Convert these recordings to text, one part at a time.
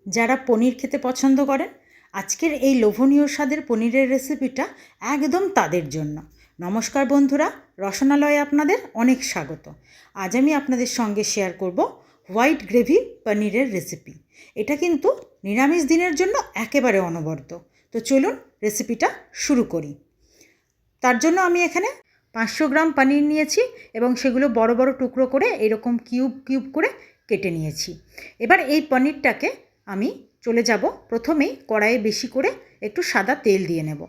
যারা পনির খেতে পছন্দ করেন, আজকের এই লোভনীয় স্বাদের পনিরের রেসিপিটা একদম তাদের জন্য। নমস্কার বন্ধুরা, রসনালয়ে আপনাদের অনেক স্বাগত। আজ আমি আপনাদের সঙ্গে শেয়ার করব হোয়াইট গ্রেভি পনিরের রেসিপি। এটা কিন্তু নিরামিষ দিনের জন্য একেবারে অনবদ্য। তো চলুন রেসিপিটা শুরু করি। তার জন্য আমি এখানে 500 গ্রাম পনির নিয়েছি এবং সেগুলো বড় বড় টুকরো করে এরকম কিউব কিউব করে কেটে নিয়েছি। এবার এই পনিরটাকে আমি চলে যাব, প্রথমেই কড়াইয়ে বেশি করে একটু সাদা তেল দিয়ে নেব।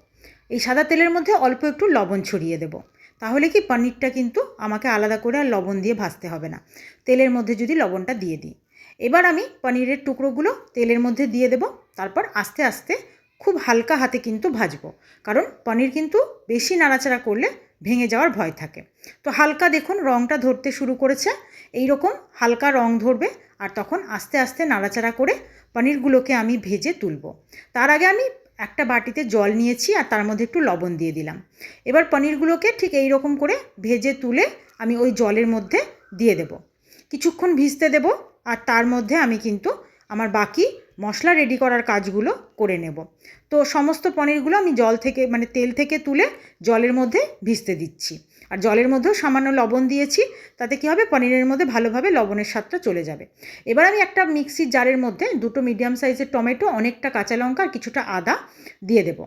এই সাদা তেলের মধ্যে অল্প একটু লবণ ছড়িয়ে দেব, তাহলে কি পনিরটা কিন্তু আমাকে আলাদা করে আর লবণ দিয়ে ভাজতে হবে না, তেলের মধ্যে যদি লবণটা দিয়ে দিই। এবার আমি পনিরের টুকরোগুলো তেলের মধ্যে দিয়ে দেব, তারপর আস্তে আস্তে খুব হালকা হাতে কিন্তু ভাজবো, কারণ পনির কিন্তু বেশি নাড়াচাড়া করলে ভেঙে যাওয়ার ভয় থাকে। তো হালকা দেখুন রঙটা ধরতে শুরু করেছে, এই রকম হালকা রং ধরবে, আর তখন আস্তে আস্তে নাড়াচাড়া করে পনিরগুলোকে আমি ভেজে তুলব। তার আগে আমি একটা বাটিতে জল নিয়েছি আর তার মধ্যে একটু লবণ দিয়ে দিলাম। এবার পনিরগুলোকে ঠিক এই রকম করে ভেজে তুলে আমি ওই জলের মধ্যে দিয়ে দেব, কিছুক্ষণ ভিজতে দেব। আর তার মধ্যে আমি কিন্তু আমার বাকি মশলা রেডি করার কাজগুলো করে নেব। তো সমস্ত পনিরগুলো আমি জল থেকে তেল থেকে তুলে জলের মধ্যে ভিজতে দিচ্ছি, আর জলের মধ্যেও সামান্য লবণ দিয়েছি, তাতে কী হবে, পনিরের মধ্যে ভালোভাবে লবণের স্বাদটা চলে যাবে। এবার আমি একটা মিক্সির জারের মধ্যে দুটো মিডিয়াম সাইজের টমেটো, অনেকটা কাঁচা লঙ্কা আর কিছুটা আদা দিয়ে দেব।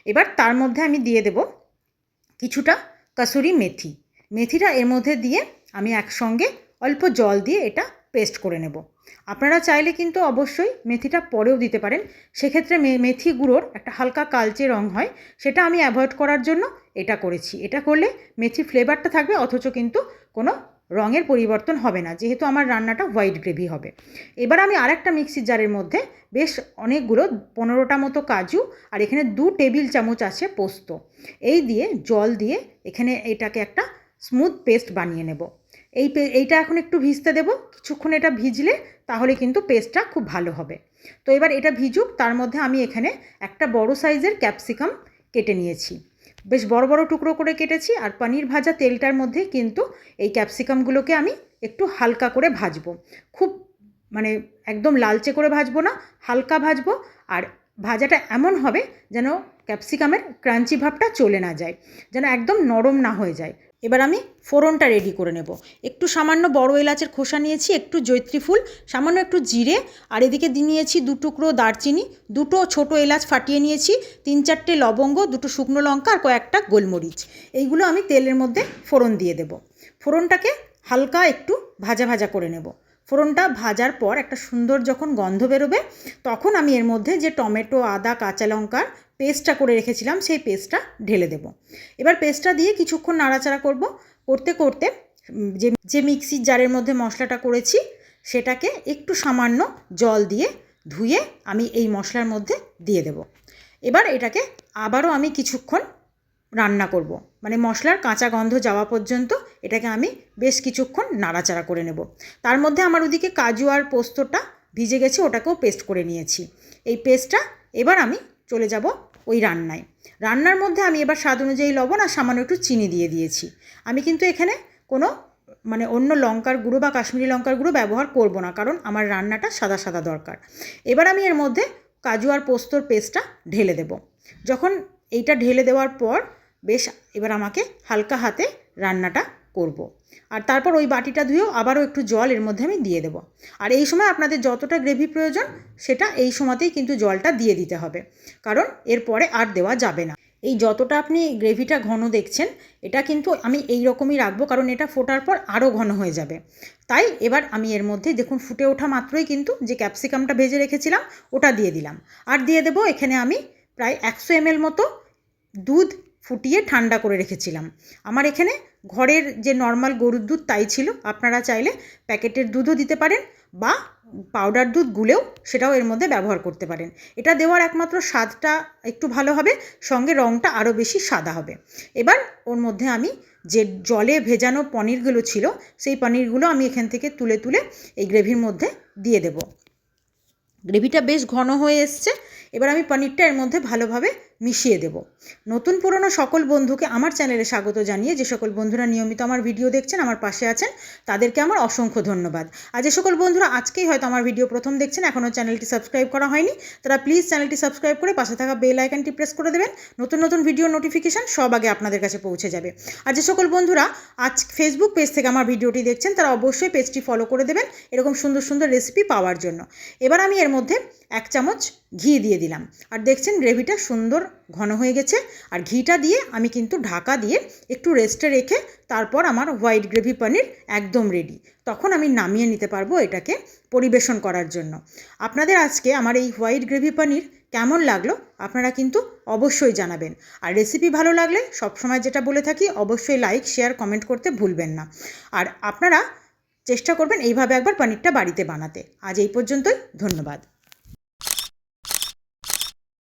এবার তার মধ্যে আমি দিয়ে দেব কিছুটা কসুরি মেথি। মেথিটা এর মধ্যে দিয়ে আমি একসঙ্গে অল্প জল দিয়ে এটা পেস্ট করে নেব। আপনারা চাইলে কিন্তু অবশ্যই মেথিটা পরেও দিতে পারেন, সেক্ষেত্রে মেথি গুঁড়োর একটা হালকা কালচে রং হয়, সেটা আমি অ্যাভয়েড করার জন্য এটা করেছি। এটা করলে মেথি ফ্লেভারটা থাকবে, অথচ কিন্তু কোনো রঙের পরিবর্তন হবে না, যেহেতু আমার রান্নাটা হোয়াইট গ্রেভি হবে। এবার আমি আরেকটা মিক্সির জারের মধ্যে বেশ অনেকগুলো 15টা মতো কাজু আর এখানে 2 টেবিল চামচ আছে পোস্ত, এই দিয়ে জল দিয়ে এখানে এটাকে একটা স্মুথ পেস্ট বানিয়ে নেব। এইটা এখন একটু ভিজতে দেব, কিছুক্ষণ এটা ভিজলে তাহলে কিন্তু পেস্টটা খুব ভালো হবে। তো এবার এটা ভিজুক, তার মধ্যে আমি এখানে একটা বড় সাইজের ক্যাপসিকাম কেটে নিয়েছি, বেশ বড় বড় টুকরো করে কেটেছি। আর পনির ভাজা তেলটার মধ্যে কিন্তু এই ক্যাপসিকামগুলোকে আমি একটু হালকা করে ভাজবো, খুব একদম লালচে করে ভাজবো না, হালকা ভাজবো। আর ভাজাটা এমন হবে যেন ক্যাপসিকামের ক্রাঞ্চি ভাবটা চলে না যায়, যেন একদম নরম না হয়ে যায়। এবার আমি ফোড়নটা রেডি করে নেব। একটু সামান্য বড় এলাচের খোসা নিয়েছি, একটু জয়িত্রী ফুল, সামান্য একটু জিরে, আর এদিকে নিয়েছি 2 টুকরো দারচিনি, 2টো ছোটো এলাচ ফাটিয়ে নিয়েছি, 3-4টে লবঙ্গ, 2টো শুকনো লঙ্কা আর কয়েকটা গোলমরিচ। এইগুলো আমি তেলের মধ্যে ফোড়ন দিয়ে দেব। ফোড়নটাকে হালকা একটু ভাজা ভাজা করে নেব। ফোড়নটা ভাজার পর একটা সুন্দর যখন গন্ধ বেরোবে, তখন আমি এর মধ্যে যে টমেটো, আদা, কাঁচা লঙ্কার পেস্টটা করে রেখেছিলাম সেই পেস্টটা ঢেলে দেব। এবার পেস্টটা দিয়ে কিছুক্ষণ নাড়াচাড়া করব, করতে করতে যে মিক্সির জারের মধ্যে মশলাটা করেছি সেটাকে একটু সামান্য জল দিয়ে ধুয়ে আমি এই মশলার মধ্যে দিয়ে দেব। এবার এটাকে আবারও আমি কিছুক্ষণ রান্না করব, মশলার কাঁচা গন্ধ যাওয়া পর্যন্ত এটাকে আমি বেশ কিছুক্ষণ নাড়াচাড়া করে নেব। তার মধ্যে আমার ওদিকে কাজু আর পোস্তটা ভিজে গেছে, ওটাকেও পেস্ট করে নিয়েছি। এই পেস্টটা এবার আমি চলে যাব ওই রান্নার মধ্যে আমি এবার স্বাদ অনুযায়ী লবণ আর সামান্য একটু চিনি দিয়ে দিয়েছি। আমি কিন্তু এখানে কোনো অন্য লঙ্কার গুঁড়ো বা কাশ্মীরি লঙ্কার গুঁড়ো ব্যবহার করব না, কারণ আমার রান্নাটা সাদা সাদা দরকার। এবার আমি এর মধ্যে কাজু আর পোস্তর পেস্টটা ঢেলে দেব। যখন এইটা ঢেলে দেওয়ার পর বেশ এবার আমাকে হালকা হাতে রান্নাটা করব। আর তারপর ওই বাটিটা ধুয়েও আবারও একটু জল এর মধ্যে আমি দিয়ে দেব। আর এই সময় আপনাদের যতটা গ্রেভি প্রয়োজন সেটা এই সময়তেই কিন্তু জলটা দিয়ে দিতে হবে, কারণ এরপরে আর দেওয়া যাবে না। এই যতটা আপনি গ্রেভিটা ঘন দেখছেন, এটা কিন্তু আমি এই রকমই রাখবো, কারণ এটা ফোটার পর আরও ঘন হয়ে যাবে। তাই এবার আমি এর মধ্যে দেখুন ফুটে ওঠা মাত্রই কিন্তু যে ক্যাপসিকামটা ভেজে রেখেছিলাম ওটা দিয়ে দিলাম। আর দিয়ে দেবো এখানে আমি প্রায় 100 ml মতো দুধ ফুটিয়ে ঠান্ডা করে রেখেছিলাম। আমার এখানে ঘরের যে নর্মাল গরুর দুধ তাই ছিল, আপনারা চাইলে প্যাকেটের দুধও দিতে পারেন বা পাউডার দুধ গুলেও সেটাও এর মধ্যে ব্যবহার করতে পারেন। এটা দেওয়ার একমাত্র স্বাদটা একটু ভালো হবে, সঙ্গে রঙটা আরও বেশি সাদা হবে। এবার ওর মধ্যে আমি যে জলে ভেজানো পনিরগুলো ছিল সেই পনিরগুলো আমি এখান থেকে তুলে তুলে এই গ্রেভির মধ্যে দিয়ে দেব। গ্রেভিটা বেশ ঘন হয়ে এসছে, এবার আমি পনিরটা এর মধ্যে ভালোভাবে মিশিয়ে দেব। নতুন পুরনো সকল বন্ধুকে আমার চ্যানেলে স্বাগত জানিয়ে যে সকল বন্ধুরা নিয়মিত আমার ভিডিও দেখছেন, আমার পাশে আছেন, তাদেরকে আমার অসংখ্য ধন্যবাদ। আর যে সকল বন্ধুরা আজকেই হয়তো আমার ভিডিও প্রথম দেখছেন, এখনও চ্যানেলটি সাবস্ক্রাইব করা হয়নি, তারা প্লিজ চ্যানেলটি সাবস্ক্রাইব করে পাশে থাকা বেল আইকনটি প্রেস করে দেবেন। নতুন নতুন ভিডিও নোটিফিকেশান সব আগে আপনাদের কাছে পৌঁছে যাবে। আর যে সকল বন্ধুরা আজ ফেসবুক পেজ থেকে আমার ভিডিওটি দেখছেন, তারা অবশ্যই পেজটি ফলো করে দেবেন এরকম সুন্দর সুন্দর রেসিপি পাওয়ার জন্য। এবার আমি এর মধ্যে 1 চামচ ঘি দিয়ে দিলাম। আর দেখছেন গ্রেভিটা সুন্দর ঘন হয়ে গেছে। আর ঘিটা দিয়ে আমি কিন্তু ঢাকা দিয়ে একটু রেস্টে রেখে তারপর আমার হোয়াইট গ্রেভি পনির একদম রেডি। তখন আমি নামিয়ে নিতে পারবো এটাকে পরিবেশন করার জন্য। আপনাদের আজকে আমার এই হোয়াইট গ্রেভি পনির কেমন লাগলো আপনারা কিন্তু অবশ্যই জানাবেন। আর রেসিপি ভালো লাগলে সবসময় যেটা বলে থাকি, অবশ্যই লাইক, শেয়ার, কমেন্ট করতে ভুলবেন না। আর আপনারা চেষ্টা করবেন এইভাবে একবার পনিরটা বাড়িতে বানাতে। আজ এই পর্যন্তই, ধন্যবাদ।